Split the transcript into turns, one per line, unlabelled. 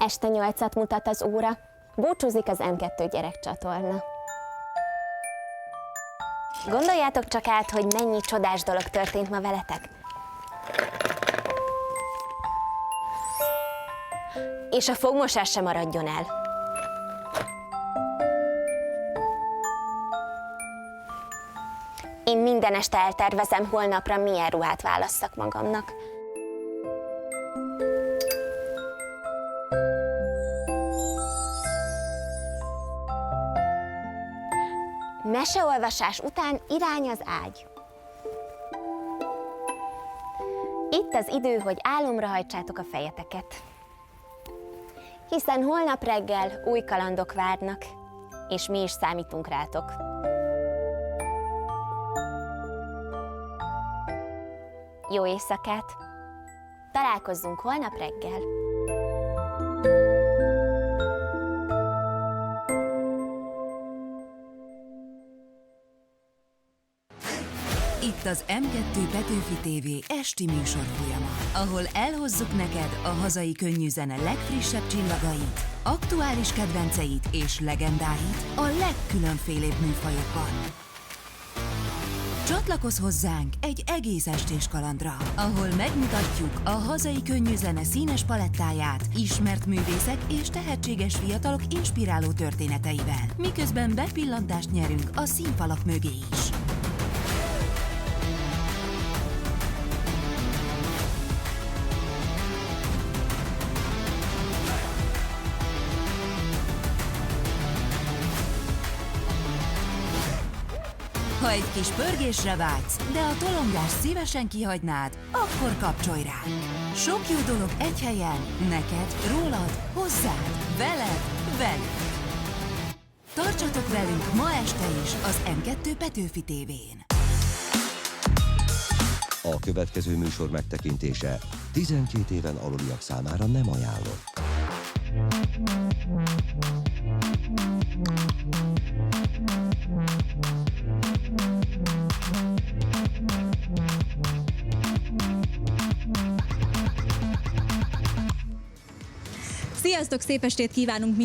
Este 8-at mutat az óra, búcsúzik az M2 gyerekcsatorna. Gondoljátok csak át, hogy mennyi csodás dolog történt ma veletek. És a fogmosás sem maradjon el. Én minden este eltervezem, holnapra milyen ruhát válasszak magamnak. Meseolvasás után irány az ágy. Itt az idő, hogy álomra hajtsátok a fejeteket. Hiszen holnap reggel új kalandok várnak, és mi is számítunk rátok. Jó éjszakát! Találkozzunk holnap reggel!
Itt az M2 Petőfi TV esti műsorfolyama, ahol elhozzuk neked a hazai könnyű zene legfrissebb csillagait, aktuális kedvenceit és legendáit a legkülönfélébb műfajokban. Csatlakozz hozzánk egy egész estés kalandra, ahol megmutatjuk a hazai könnyű zene színes palettáját, ismert művészek és tehetséges fiatalok inspiráló történeteivel, miközben bepillantást nyerünk a színfalak mögé is. Ha egy kis pörgésre vágysz, de a tolongást szívesen kihagynád, akkor kapcsolj ránk! Sok jó dolog egy helyen, neked, rólad, hozzád, veled, velük! Tartsatok velünk ma este is az M2 Petőfi TV-n!
A következő műsor megtekintése 12 éven aluliak számára nem ajánlott.
Sziasztok, szép estét kívánunk